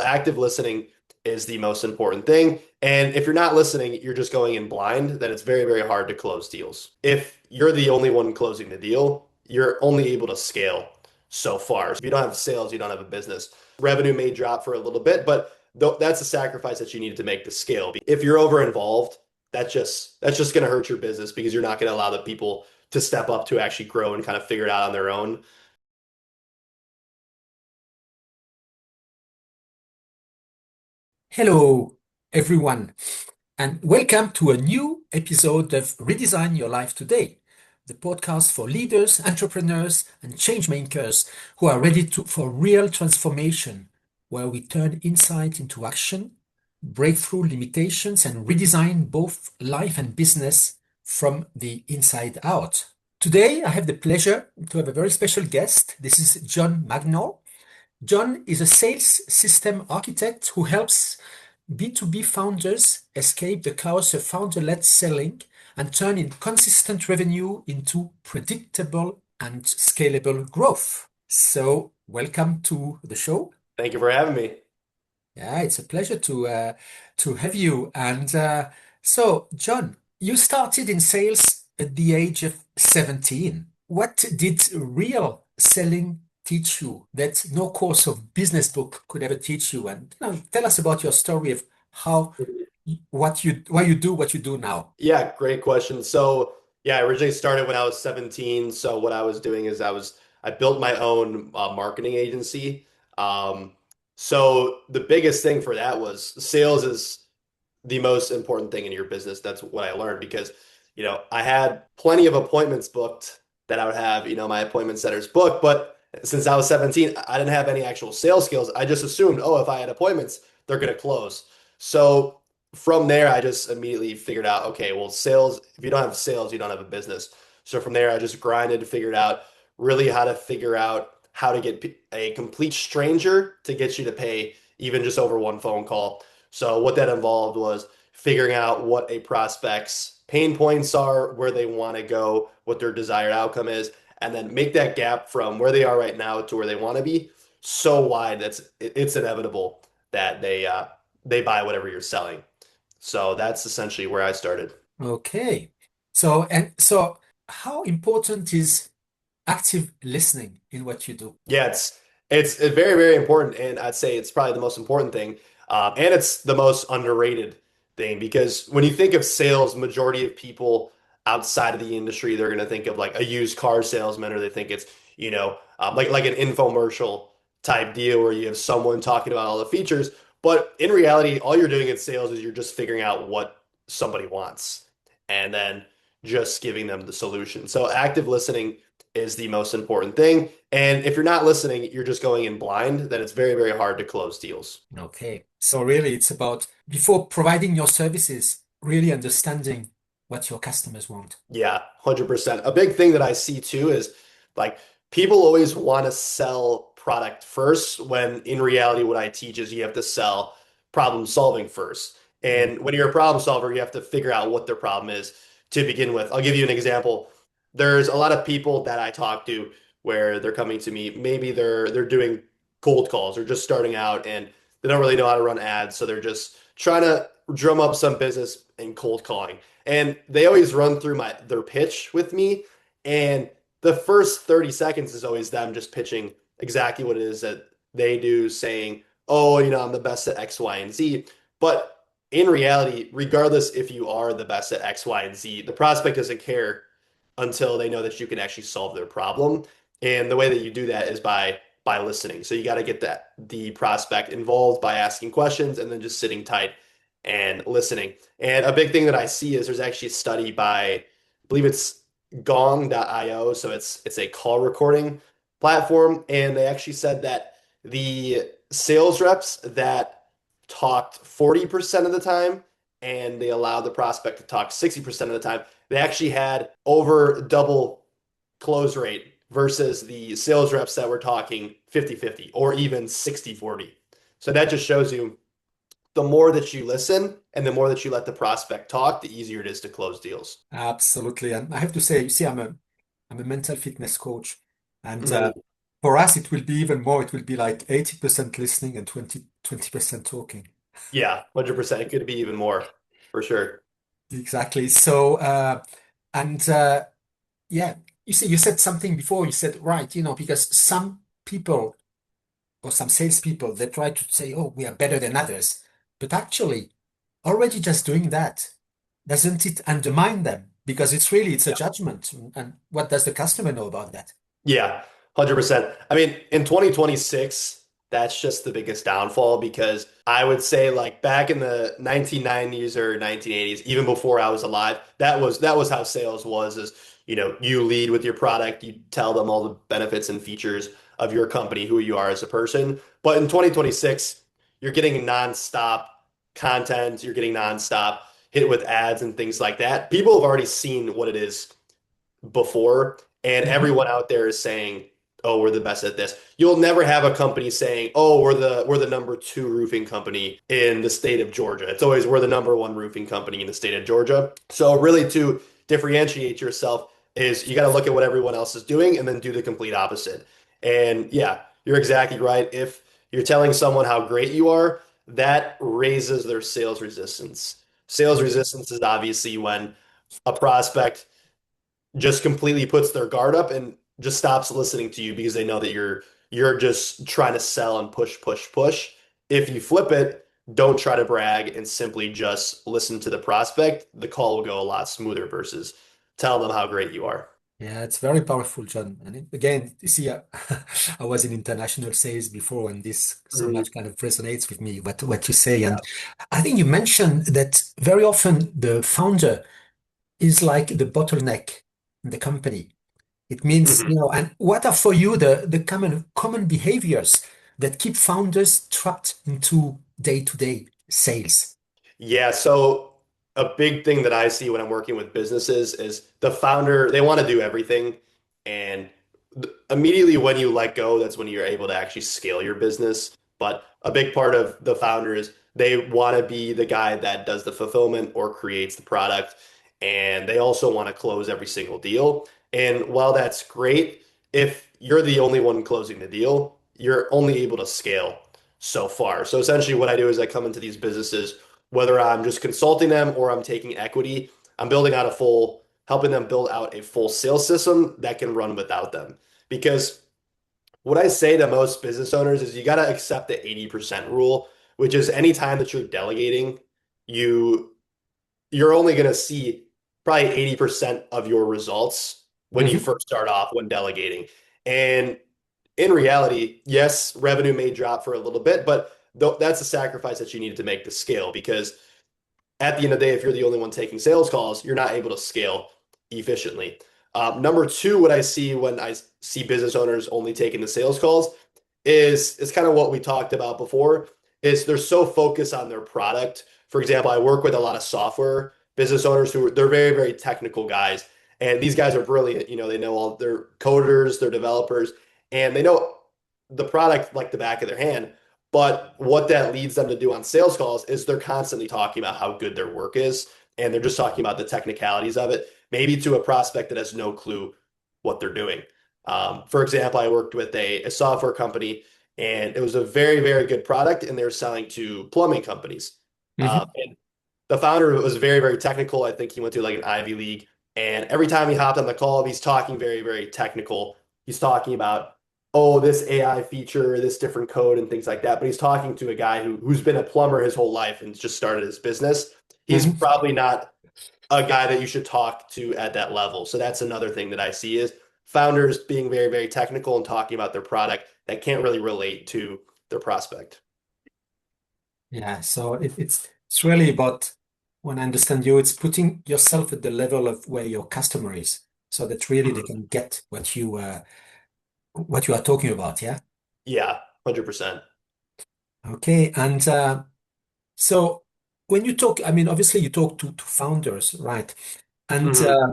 Active listening is the most important thing. And if you're not listening, you're just going in blind, then it's very, very hard to close deals. If you're the only one closing the deal, you're only able to scale so far. If you don't have sales, you don't have a business. Revenue may drop for a little bit, but that's a sacrifice that you need to make to scale. If you're over involved, that's just going to hurt your business because you're not going to allow the people to step up to actually grow and kind of figure it out on their own. Hello, everyone, and welcome to a new episode of Redesign Your Life Today, the podcast for leaders, entrepreneurs, and change makers who are ready for real transformation, where we turn insight into action, break through limitations, and redesign both life and business from the inside out. Today, I have the pleasure to have a very special guest. This is John Magnor. John is a sales system architect who helps B2B founders escape the chaos of founder-led selling and turn in consistent revenue into predictable and scalable growth. So, welcome to the show. Thank you for having me. Yeah, it's a pleasure to have you. And so, John, you started in sales at the age of 17. What did real selling teach you that no course of business book could ever teach you? And tell us about your story of how why you do what you do now. Yeah, great question. So, yeah, I originally started when I was 17. So what I was doing is I built my own marketing agency. Um, so the biggest thing for that was sales is the most important thing in your business. That's what I learned because, I had plenty of appointments booked that I would have, my appointment setters booked, but since I was 17, I didn't have any actual sales skills. I just assumed, oh, if I had appointments, they're going to close. So from there, I just immediately figured out, okay, well, sales, if you don't have sales, you don't have a business. So from there, I just grinded, figured out really how to figure out how to get a complete stranger to get you to pay even just over one phone call. So what that involved was figuring out what a prospect's pain points are, where they want to go, what their desired outcome is, and then make that gap from where they are right now to where they want to be so wide that's it's inevitable that they buy whatever you're selling. So that's essentially where I started. Okay. So how important is active listening in what you do? Yeah, it's very, very important, and I'd say it's probably the most important thing, and it's the most underrated thing because when you think of sales, majority of people outside of the industry, they're going to think of like a used car salesman, or they think it's like an infomercial type deal where you have someone talking about all the features. But in reality, all you're doing in sales is you're just figuring out what somebody wants and then just giving them the solution. So active listening is the most important thing. And if you're not listening, you're just going in blind, then it's very, very hard to close deals. Okay. So really it's about before providing your services, really understanding what your customers want. Yeah, 100%. A big thing that I see too is like people always want to sell product first, when in reality, what I teach is you have to sell problem solving first. Mm. And when you're a problem solver, you have to figure out what their problem is to begin with. I'll give you an example. There's a lot of people that I talk to where they're coming to me, maybe they're doing cold calls or just starting out and they don't really know how to run ads, so they're just trying to drum up some business in cold calling. And they always run through their pitch with me. And the first 30 seconds is always them just pitching exactly what it is that they do, saying, oh, I'm the best at X, Y, and Z. But in reality, regardless if you are the best at X, Y, and Z, the prospect doesn't care until they know that you can actually solve their problem. And the way that you do that is by listening. So you got to get the prospect involved by asking questions and then just sitting tight and listening. And a big thing that I see is there's actually a study by, I believe it's gong.io. So it's a call recording platform. And they actually said that the sales reps that talked 40% of the time and they allowed the prospect to talk 60% of the time, they actually had over double close rate versus the sales reps that were talking 50-50 or even 60-40. So that just shows you the more that you listen and the more that you let the prospect talk, the easier it is to close deals. Absolutely. And I have to say, you see, I'm a mental fitness coach, and Mhm. For us, it will be even more. It will be like 80% listening and 20% talking. Yeah, 100%. It could be even more for sure. Exactly. So, and yeah, you see, you said something before. You said, right, because some people or some salespeople, they try to say, oh, we are better than others. But actually, already just doing that, doesn't it undermine them? Because it's a judgment. And what does the customer know about that? Yeah, 100%. I mean, in 2026, that's just the biggest downfall because I would say like back in the 1990s or 1980s, even before I was alive, that was how sales was is, you lead with your product, you tell them all the benefits and features of your company, who you are as a person. But in 2026, you're getting nonstop content, you're getting nonstop hit with ads and things like that. People have already seen what it is before, and Mhm. everyone out there is saying, "Oh, we're the best at this." You'll never have a company saying, "Oh, we're the number two roofing company in the state of Georgia." It's always we're the number one roofing company in the state of Georgia. So really, to differentiate yourself is you got to look at what everyone else is doing and then do the complete opposite. And yeah, you're exactly right. If you're telling someone how great you are, that raises their sales resistance. Sales resistance is obviously when a prospect just completely puts their guard up and just stops listening to you because they know that you're just trying to sell and push, push, push. If you flip it, don't try to brag and simply just listen to the prospect. The call will go a lot smoother versus tell them how great you are. Yeah, it's very powerful, John. And again, you see, I was in international sales before, and this so Mhm. much kind of resonates with me, what you say. Yeah. And I think you mentioned that very often the founder is like the bottleneck in the company. It means, Mhm. and what are for you the common behaviors that keep founders trapped into day-to-day sales? Yeah, so a big thing that I see when I'm working with businesses is the founder, they want to do everything. And immediately when you let go, that's when you're able to actually scale your business. But a big part of the founder is they want to be the guy that does the fulfillment or creates the product. And they also want to close every single deal. And while that's great, if you're the only one closing the deal, you're only able to scale so far. So essentially, what I do is I come into these businesses whether I'm just consulting them or I'm taking equity, I'm helping them build out a full sales system that can run without them. Because what I say to most business owners is you got to accept the 80% rule, which is anytime that you're delegating, you you're only going to see probably 80% of your results when you Mhm. first start off when delegating. And in reality, yes, revenue may drop for a little bit, but that's a sacrifice that you need to make to scale because at the end of the day, if you're the only one taking sales calls, you're not able to scale efficiently. Number two, what I see when I see business owners only taking the sales calls is kind of what we talked about before, is they're so focused on their product. For example, I work with a lot of software business owners they're very, very technical guys. And these guys are brilliant. They know all their coders, their developers, and they know the product like the back of their hand. But what that leads them to do on sales calls is they're constantly talking about how good their work is, and they're just talking about the technicalities of it, maybe to a prospect that has no clue what they're doing. For example, I worked with a software company, and it was a very, very good product, and they were selling to plumbing companies. Mhm. And the founder was very, very technical. I think he went to like an Ivy League, and every time he hopped on the call, he's talking very, very technical. He's talking about, oh, this AI feature, this different code, and things like that. But he's talking to a guy who's been a plumber his whole life and just started his business. He's Mhm. probably not a guy that you should talk to at that level. So that's another thing that I see is founders being very, very technical and talking about their product that can't really relate to their prospect. Yeah, so it's really about when I understand you, it's putting yourself at the level of where your customer is, so that really they Mhm. can get what you are talking about. Yeah. Yeah, 100%. Okay, and so when you talk, I mean, obviously you talk to founders, right? And Hmm.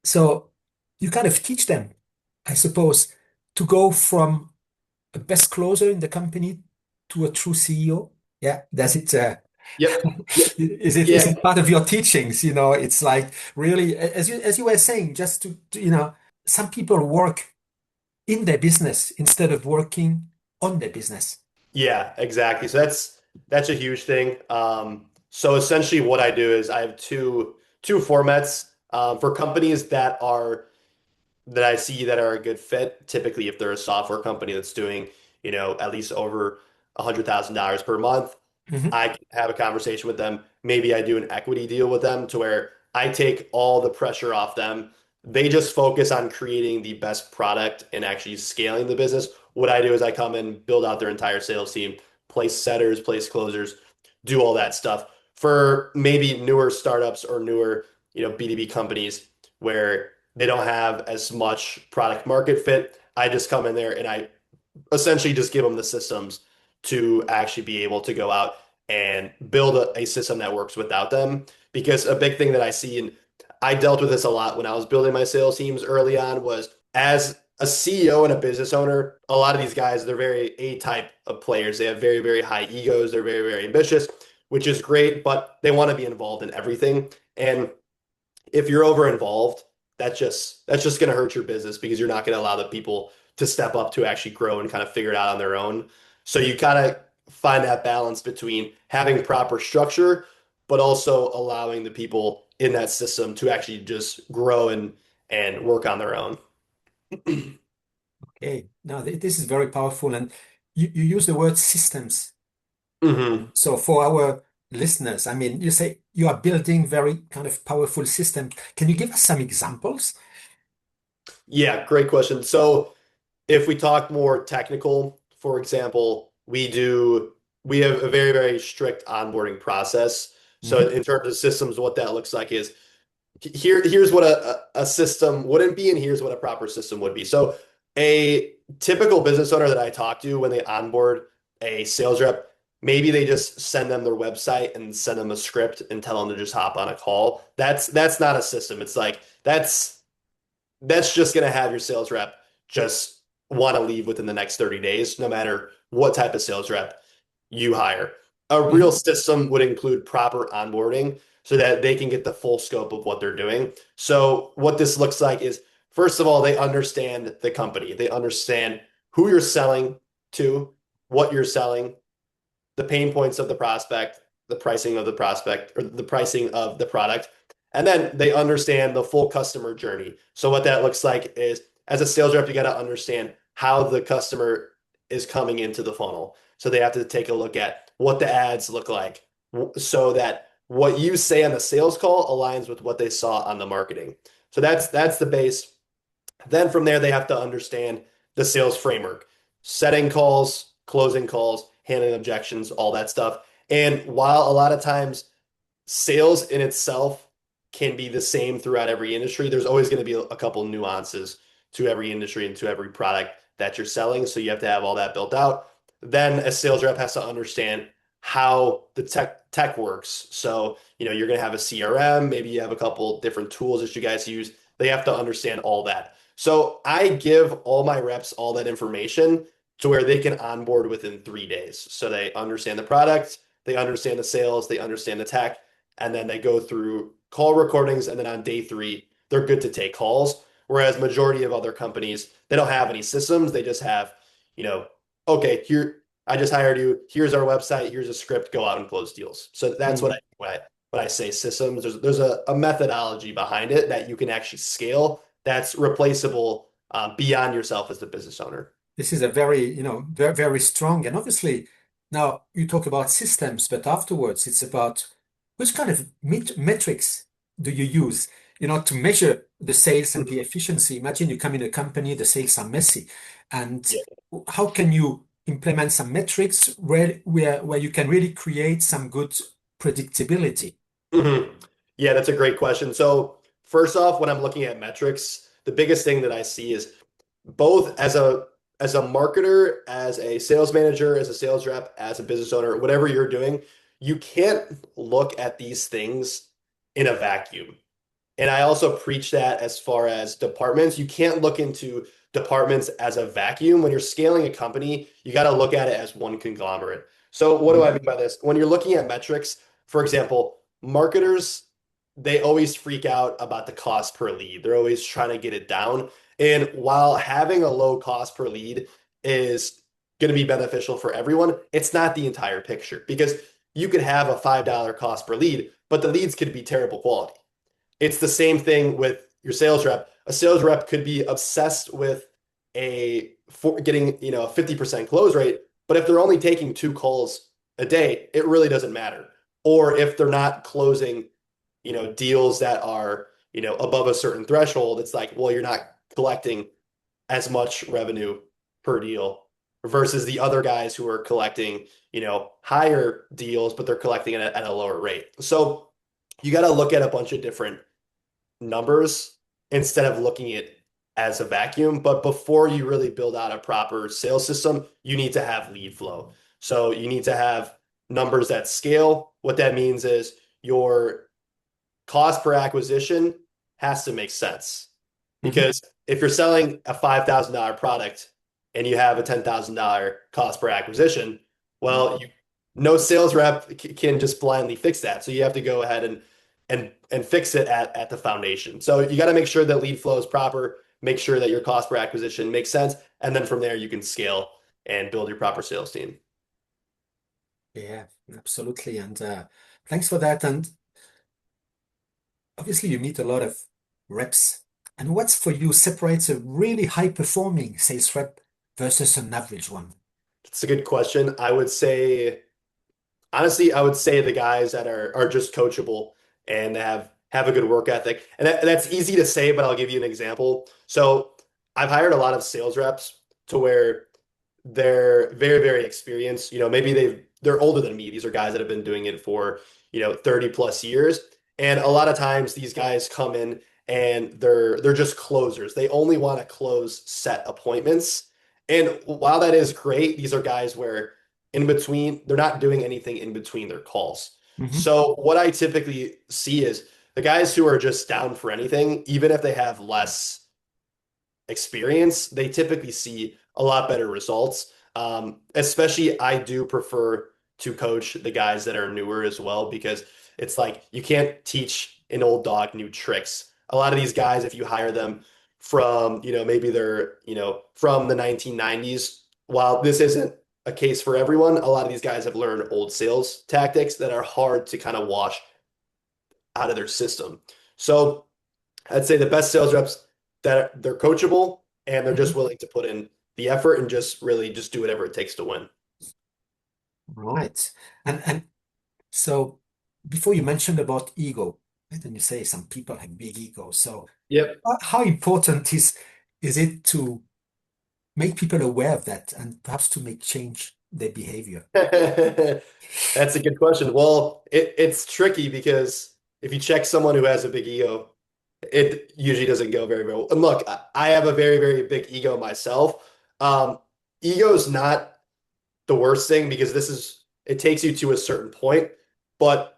so you kind of teach them, I suppose, to go from a best closer in the company to a true CEO. Yeah, does it? Yep. Yep. Is Yeah. it part of your teachings? It's like really, as you were saying, just some people work. in their business instead of working on their business. Yeah, exactly. So that's a huge thing. So essentially what I do is I have two formats for companies that I see that are a good fit. Typically, if they're a software company that's doing, at least over $100,000 per month, Mhm. I can have a conversation with them. Maybe I do an equity deal with them to where I take all the pressure off them. They just focus on creating the best product and actually scaling the business. What I do is I come and build out their entire sales team, place setters, place closers, do all that stuff for maybe newer startups or newer, B2B companies where they don't have as much product market fit. I just come in there and I essentially just give them the systems to actually be able to go out and build a system that works without them. Because a big thing that I see, and I dealt with this a lot when I was building my sales teams early on, was as a CEO and a business owner, a lot of these guys, they're very A type of players. They have very, very high egos. They're very, very ambitious, which is great, but they want to be involved in everything. And if you're over involved, that's just going to hurt your business because you're not going to allow the people to step up to actually grow and kind of figure it out on their own. So you kind of find that balance between having proper structure, but also allowing the people in that system to actually just grow and work on their own. Okay, now this is very powerful, and you use the word systems. hmm So for our listeners, I mean, you say you are building very kind of powerful systems. Can you give us some examples? Yeah, great question. So if we talk more technical, for example, we have a very, very strict onboarding process. So Mhm. in terms of systems, what that looks like is here's what a system wouldn't be, and here's what a proper system would be. So a typical business owner that I talk to when they onboard a sales rep, maybe they just send them their website and send them a script and tell them to just hop on a call. That's not a system. It's like that's just going to have your sales rep just want to leave within the next 30 days, no matter what type of sales rep you hire. A real Mhm. system would include proper onboarding so that they can get the full scope of what they're doing. So, what this looks like is, first of all, they understand the company, they understand who you're selling to, what you're selling, the pain points of the prospect, the pricing of the prospect, or the pricing of the product. And then they understand the full customer journey. So what that looks like is as a sales rep, you got to understand how the customer is coming into the funnel. So they have to take a look at what the ads look like so that what you say on the sales call aligns with what they saw on the marketing. So that's the base. Then from there, they have to understand the sales framework, setting calls, closing calls, handling objections, all that stuff. And while a lot of times sales in itself can be the same throughout every industry, there's always going to be a couple nuances to every industry and to every product that you're selling. So you have to have all that built out. Then a sales rep has to understand how the tech works. So, you're going to have a CRM, maybe you have a couple different tools that you guys use. They have to understand all that. So I give all my reps all that information to where they can onboard within 3 days. So they understand the product, they understand the sales, they understand the tech, and then they go through call recordings, and then on day three, they're good to take calls. Whereas majority of other companies, they don't have any systems. They just have, you know, okay, here I just hired you. Here's our website. Here's a script. Go out and close deals. So that's what I Mhm. when I say systems. There's a methodology behind it that you can actually scale that's replaceable beyond yourself as the business owner. This is a very, very, very strong. And obviously, now you talk about systems, but afterwards it's about which kind of metrics do you use, to measure the sales and the efficiency. Imagine you come in a company, the sales are messy. And Yeah. how can you implement some metrics where you can really create some good predictability? Mhm. Yeah, that's a great question. So first off, when I'm looking at metrics, the biggest thing that I see is both as a marketer, as a sales manager, as a sales rep, as a business owner, whatever you're doing, you can't look at these things in a vacuum. And I also preach that as far as departments. You can't look into departments as a vacuum. When you're scaling a company, you got to look at it as one conglomerate. So, what do I Mhm. mean by this? When you're looking at metrics, for example, marketers, they always freak out about the cost per lead. They're always trying to get it down. And while having a low cost per lead is going to be beneficial for everyone, it's not the entire picture because you could have a $5 cost per lead, but the leads could be terrible quality. It's the same thing with your sales rep. A sales rep could be obsessed with getting, a 50% close rate, but if they're only taking 2 calls a day, it really doesn't matter. Or if they're not closing, deals that are, above a certain threshold, it's like, well, you're not collecting as much revenue per deal versus the other guys who are collecting, higher deals, but they're collecting it at a lower rate. So you got to look at a bunch of different numbers instead of looking at it as a vacuum. But before you really build out a proper sales system, you need to have lead flow. So you need to have numbers that scale. What that means is your cost per acquisition has to make sense. Mhm. Because if you're selling a $5,000 product and you have a $10,000 cost per acquisition, well, no sales rep can just blindly fix that. So you have to go ahead and fix it at the foundation. So you got to make sure that lead flow is proper, make sure that your cost per acquisition makes sense, and then from there you can scale and build your proper sales team. Yeah, absolutely. And thanks for that. And obviously, you meet a lot of reps. And what's for you separates a really high-performing sales rep versus an average one? It's a good question. Honestly, I would say the guys that are just coachable and have a good work ethic. And that's easy to say, but I'll give you an example. So I've hired a lot of sales reps to where they're very, very experienced. Maybe they're older than me. These are guys that have been doing it for, 30 plus years. And a lot of times these guys come in and they're just closers. They only want to close set appointments. And while that is great, these are guys where in between, they're not doing anything in between their calls. Hmm. So what I typically see is the guys who are just down for anything, even if they have less experience, they typically see a lot better results. Especially, I do prefer to coach the guys that are newer as well because it's like you can't teach an old dog new tricks. A lot of these guys, if you hire them from, maybe they're, from the 1990s, while this isn't a case for everyone, a lot of these guys have learned old sales tactics that are hard to kind of wash out of their system. So I'd say the best sales reps that they're coachable and they're just Hmm. willing to put in the effort and just really just do whatever it takes to win. Right. And so before you mentioned about ego, and then you say some people have big egos. So Yep. how important is it to make people aware of that and perhaps to make change their behavior? That's a good question. Well, it's tricky because if you check someone who has a big ego, it usually doesn't go very well. And look, I have a very, very big ego myself. Ego is not the worst thing because it takes you to a certain point, but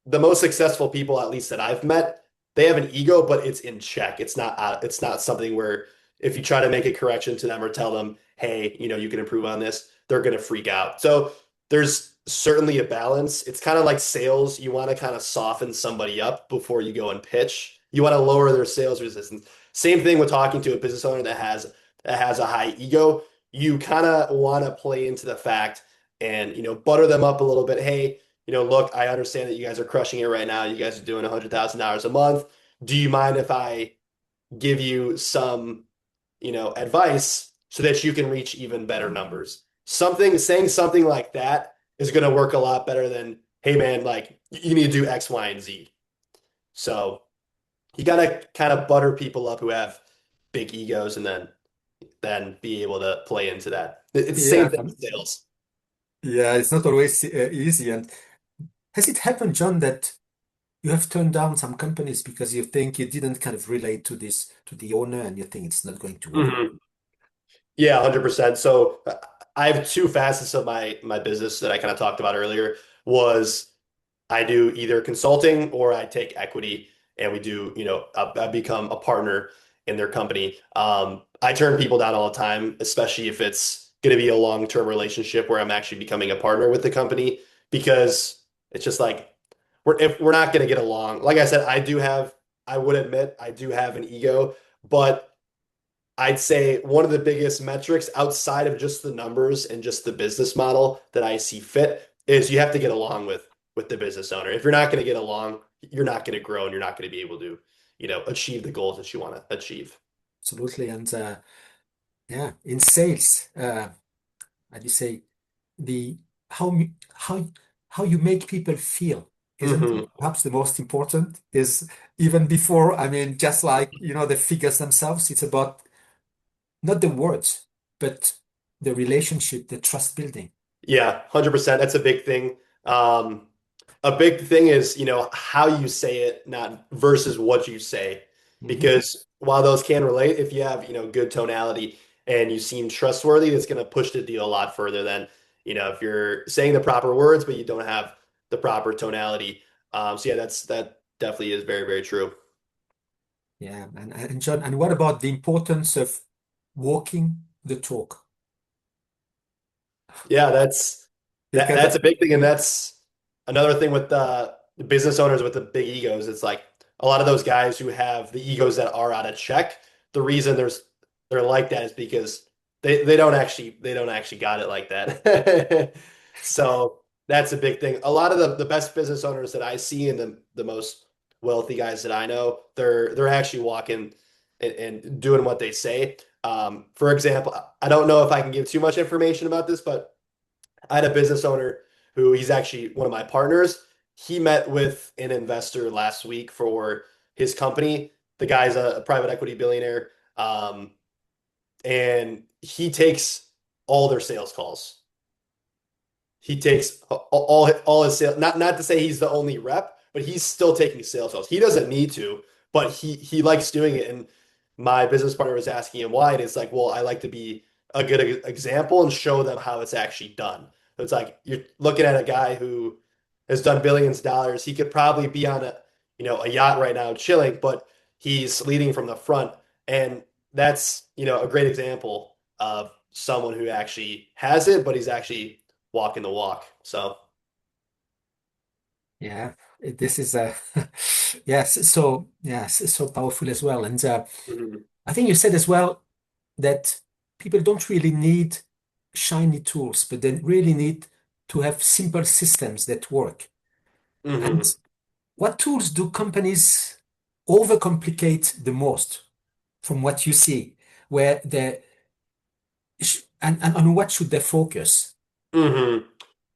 the most successful people, at least that I've met, they have an ego, but it's in check. It's not something where if you try to make a correction to them or tell them, hey, you can improve on this, they're gonna freak out. So there's certainly a balance. It's kind of like sales. You want to kind of soften somebody up before you go and pitch. You want to lower their sales resistance. Same thing with talking to a business owner that has a high ego. You kind of want to play into the fact and butter them up a little bit. Hey, look, I understand that you guys are crushing it right now. You guys are doing $100,000 a month. Do you mind if I give you some, advice so that you can reach even better numbers? Saying something like that is going to work a lot better than, hey man, like you need to do X, Y, and Z. So you got to kind of butter people up who have big egos and then be able to play into that. It's the same Yeah. thing with sales. Yeah, it's not always easy. And has it happened, John, that you have turned down some companies because you think you didn't kind of relate to this, to the owner, and you think it's not going to work? Mhm. Yeah, 100%. So I have two facets of my business that I kind of talked about earlier was I do either consulting or I take equity and we do, I become a partner in their company. I turn people down all the time, especially if it's going to be a long-term relationship where I'm actually becoming a partner with the company because it's just like if we're not going to get along. Like I said, I would admit I do have an ego, but I'd say one of the biggest metrics outside of just the numbers and just the business model that I see fit is you have to get along with the business owner. If you're not going to get along, you're not going to grow and you're not going to be able to, achieve the goals that you want to achieve. Absolutely. And yeah, in sales, how do you say the how mu- how you make people feel isn't Hmm. it perhaps the most important is even before, I mean, just like, the figures themselves, it's about not the words, but the relationship, the trust building. Yeah, 100%. That's a big thing. Um, a big thing is, how you say it, not versus what you say. Mhm. Because while those can relate, if you have, good tonality and you seem trustworthy, it's going to push the deal a lot further than, if you're saying the proper words, but you don't have the proper tonality. So yeah, that definitely is very, very true. Yeah, and John, and what about the importance of walking the talk? Yeah, that's that Because that's a big thing, and that's another thing with the business owners with the big egos. It's like a lot of those guys who have the egos that are out of check. The reason they're like that is because they don't actually got it like that. So that's a big thing. A lot of the best business owners that I see and the most wealthy guys that I know, they're actually walking and doing what they say. For example, I don't know if I can give too much information about this, but I had a business owner who he's actually one of my partners. He met with an investor last week for his company. The guy's a private equity billionaire, and he takes all their sales calls. He takes all his sales. Not to say he's the only rep, but he's still taking sales calls. He doesn't need to, but he likes doing it. And my business partner was asking him why, and it's like, well, I like to be a good example and show them how it's actually done. So it's like you're looking at a guy who has done billions of dollars. He could probably be on a yacht right now chilling, but he's leading from the front, and that's a great example of someone who actually has it, but he's actually walking the walk. So, yeah, this is yes, so yes, so powerful as well. And mhm, I think you said as well that people don't really need shiny tools, but they really need to have simple systems that work. And mhm, what tools do companies overcomplicate the most from what you see? Where the and on what should they focus? mhm.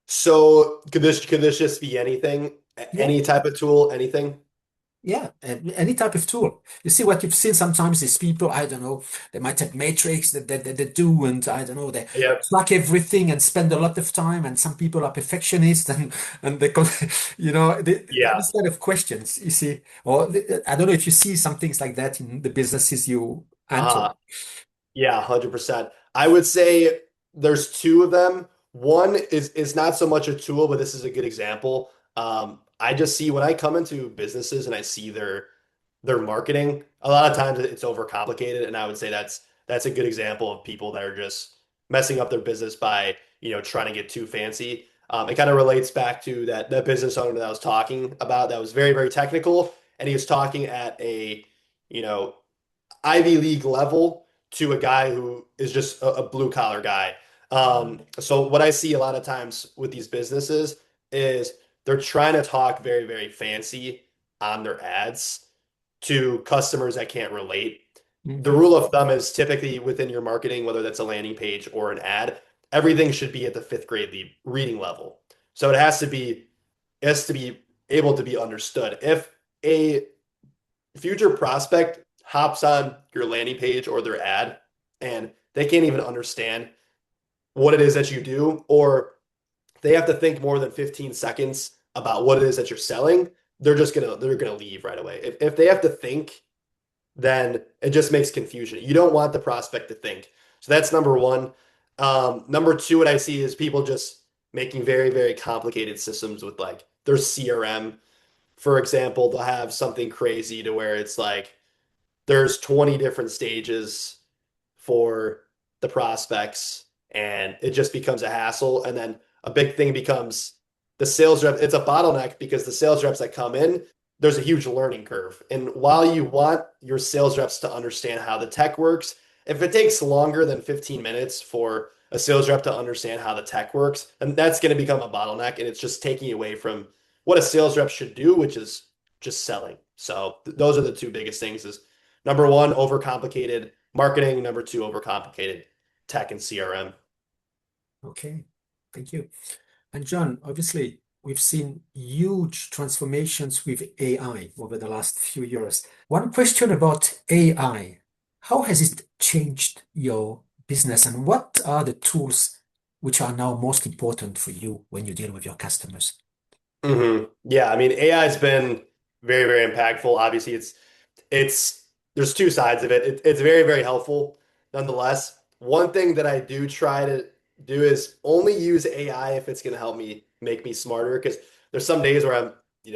So could this just be anything? Yeah, Any type of tool, anything? yeah, and any type of tool. You see what you've seen sometimes is people, I don't know, they might have matrix that they do, and I don't know, they Yep. track everything and spend a lot of time, and some people are perfectionists and they Yeah. these kind of questions, you see. I don't know if you see some things like that in the businesses you enter. Uh, yeah, 100%. I would say there's two of them. One is not so much a tool, but this is a good example. I just see when I come into businesses and I see their marketing, a lot of times it's overcomplicated, and I would say that's a good example of people that are just messing up their business by, trying to get too fancy. It kind of relates back to that business owner that I was talking about that was very, very technical, and he was talking at a, you know, Ivy League level to a guy who is just a blue collar guy. So what I see a lot of times with these businesses is they're trying to talk very, very fancy on their ads to customers that can't relate. The Mhm. rule of thumb is typically within your marketing, whether that's a landing page or an ad, everything should be at the fifth grade reading level. So it has to be able to be understood. If a future prospect hops on your landing page or their ad and they can't even understand what it is that you do, or they have to think more than 15 seconds about what it is that you're selling, they're gonna leave right away. If they have to think, then it just makes confusion. You don't want the prospect to think. So that's number one. Number two, what I see is people just making very, very complicated systems with like their CRM. For example, they'll have something crazy to where it's like there's 20 different stages for the prospects and it just becomes a hassle. And then a big thing becomes the sales rep. It's a bottleneck because the sales reps that come in, there's a huge learning curve. And while you want your sales reps to understand how the tech works, if it takes longer than 15 minutes for a sales rep to understand how the tech works, then that's going to become a bottleneck, and it's just taking away from what a sales rep should do, which is just selling. So those are the two biggest things: is number one, overcomplicated marketing; number two, overcomplicated tech and CRM. Okay, thank you. And John, obviously, we've seen huge transformations with AI over the last few years. One question about AI, how has it changed your business, and what are the tools which are now most important for you when you deal with your customers? Yeah, I mean, AI has been very, very impactful. Obviously, it's there's two sides of it. It's very, very helpful nonetheless. One thing that I do try to do is only use AI if it's going to help me make me smarter. Because there's some days where I'm,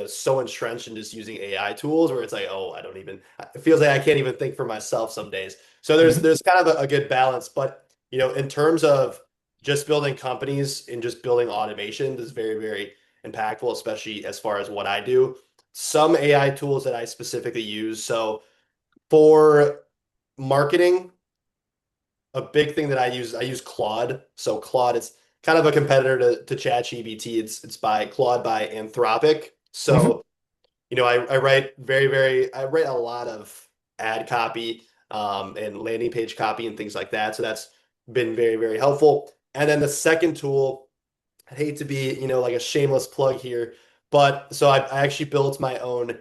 so entrenched in just using AI tools where it's like, oh, I don't even. It feels like I can't even think for myself some days. So there's Mhm. there's kind of a good balance. But in terms of just building companies and just building automation, this is very, very impactful, especially as far as what I do. Some AI tools that I specifically use. So for marketing, a big thing that I use Claude. So Claude is kind of a competitor to ChatGPT. It's by Claude by Anthropic. Mhm. So, I write I write a lot of ad copy and landing page copy and things like that. So that's been very, very helpful. And then the second tool, I hate to be, like a shameless plug here, but so I actually built my own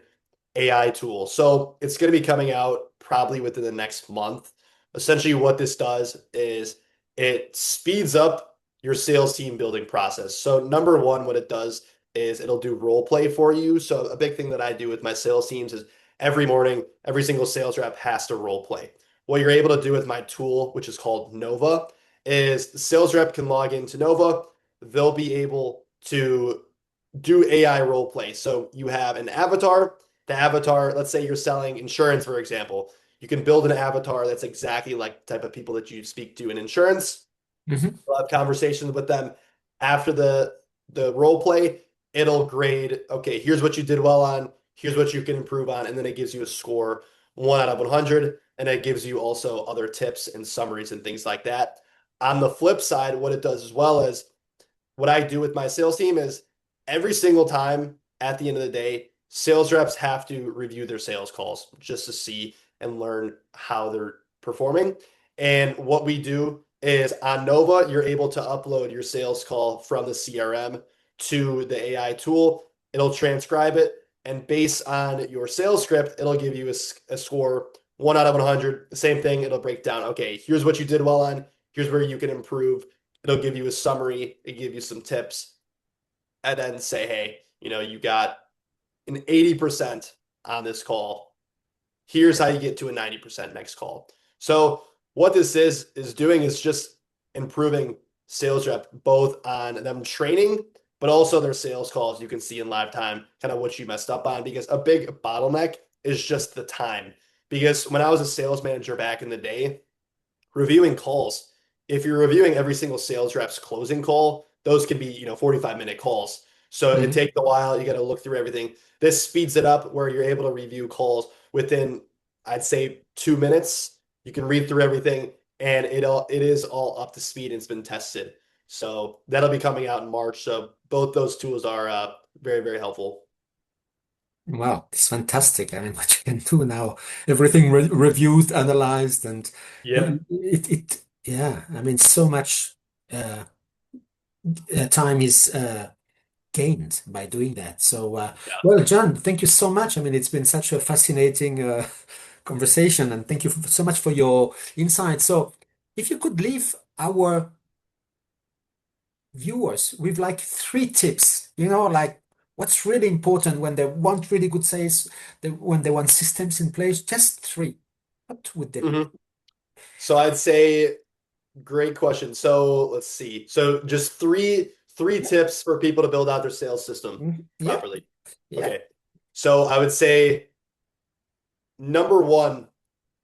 AI tool. So it's going to be coming out probably within the next month. Essentially, what this does is it speeds up your sales team building process. So, number one, what it does is it'll do role play for you. So, a big thing that I do with my sales teams is every morning, every single sales rep has to role play. What you're able to do with my tool, which is called Nova, is the sales rep can log into Nova. They'll be able to do AI role play. So you have an avatar. The avatar, let's say you're selling insurance, for example. You can build an avatar that's exactly like the type of people that you speak to in insurance. Mhm. You'll have conversations with them after the role play. It'll grade, okay, here's what you did well on, here's what you can improve on, and then it gives you a score 1 out of 100, and it gives you also other tips and summaries and things like that. On the flip side, what it does as well is what I do with my sales team is every single time at the end of the day, sales reps have to review their sales calls just to see and learn how they're performing. And what we do is on Nova, you're able to upload your sales call from the CRM to the AI tool. It'll transcribe it. And based on your sales script, it'll give you a score 1 out of 100. The same thing, it'll break down, okay, here's what you did well on, here's where you can improve. It'll give you a summary, it give you some tips, and then say, hey, you got an 80% on this call. Here's how you get to a 90% next call. So what this is doing is just improving sales rep both on them training, but also their sales calls. You can see in live time kind of what you messed up on, because a big bottleneck is just the time. Because when I was a sales manager back in the day, reviewing calls, if you're reviewing every single sales rep's closing call, those can be, 45-minute calls. So it Mhm. takes a while. You got to look through everything. This speeds it up where you're able to review calls within, I'd say, 2 minutes. You can read through everything, and it is all up to speed and it's been tested. So that'll be coming out in March. So both those tools are very, very helpful. Wow, it's fantastic. I mean, what you can do now, everything reviewed, analyzed, and Yep. yeah, I mean, so much uh, time is gained by doing that. So, Yeah. well, John, thank you so much. I mean, it's been such a fascinating conversation, and thank you so much for your insights. So, if you could leave our viewers with like three tips, like what's really important when they want really good sales, when they want systems in place, just three. What would they be? Mhm. So I'd say great question. So let's see. So just three tips for people to build out their sales system Mhm. Yeah, properly. yeah, Okay. So I would say number one,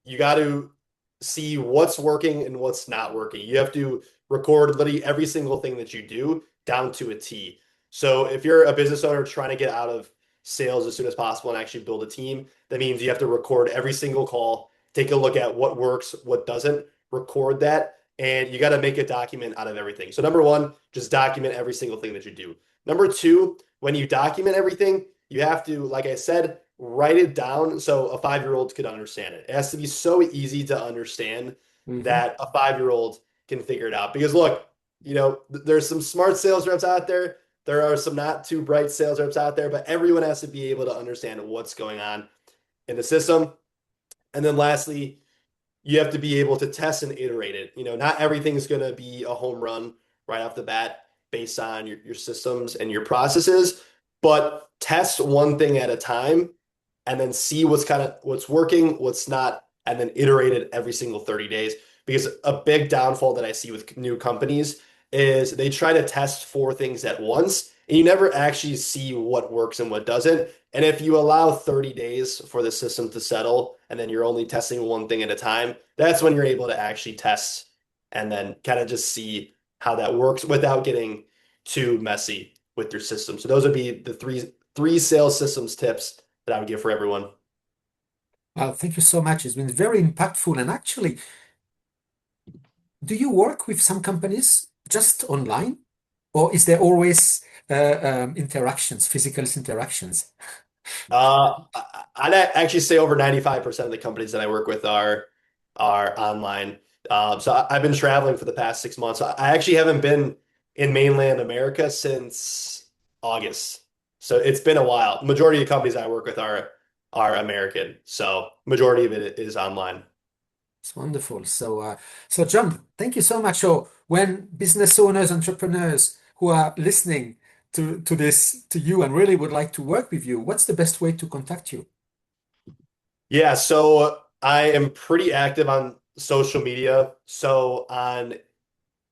you got to see what's working and what's not working. You have to record literally every single thing that you do down to a T. So if you're a business owner trying to get out of sales as soon as possible and actually build a team, that means you have to record every single call, take a look at what works, what doesn't, record that, and you got to make a document out of everything. So number one, just document every single thing that you do. Number two, when you document everything, you have to, like I said, write it down so a 5-year-old could understand it. It has to be so easy to understand Hmm. that a 5-year-old can figure it out. Because look, there's some smart sales reps out there. There are some not too bright sales reps out there, but everyone has to be able to understand what's going on in the system. And then lastly, you have to be able to test and iterate it. Not everything's going to be a home run right off the bat based on your systems and your processes, but test one thing at a time and then see what's working, what's not, and then iterate it every single 30 days. Because a big downfall that I see with new companies is they try to test 4 things at once and you never actually see what works and what doesn't. And if you allow 30 days for the system to settle and then you're only testing one thing at a time, that's when you're able to actually test and then kind of just see how that works without getting too messy with your system. So those would be the three sales systems tips that I would give for everyone. Well, thank you so much. It's been very impactful. And actually, do you work with some companies just online, or is there always interactions, physical interactions? I'd actually say over 95% of the companies that I work with are online. I've been traveling for the past 6 months. I actually haven't been in mainland America since August. So it's been a while. Majority of the companies I work with are American. So majority of it is online. It's wonderful. So John, thank you so much. So when business owners, entrepreneurs who are listening to this, to you, and really would like to work with you, what's the best way to contact you? Yeah, so I am pretty active on social media. So on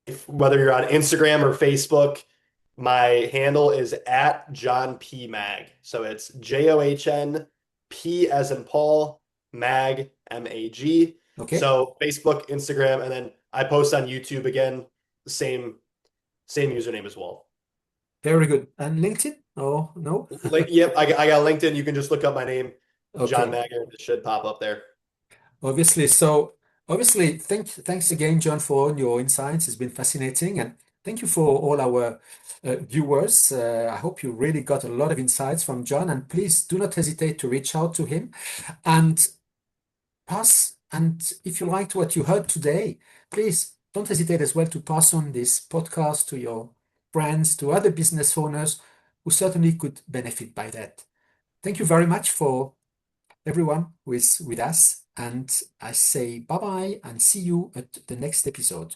if whether you're on Instagram or Facebook, my handle is at John P Mag. So it's John P as in Paul, Mag, Mag. Okay, So Facebook, Instagram, and then I post on YouTube again, same username as well. very good. And LinkedIn? Oh, no? Yep, I got LinkedIn. You can just look up my name, John Okay. Magner. It should pop up there. Obviously, so obviously, thanks again, John, for all your insights. It's been fascinating, and thank you for all our viewers. I hope you really got a lot of insights from John, and please do not hesitate to reach out to him and pass. And if you liked what you heard today, please don't hesitate as well to pass on this podcast to your friends, to other business owners who certainly could benefit by that. Thank you very much for everyone who is with us. And I say bye bye and see you at the next episode.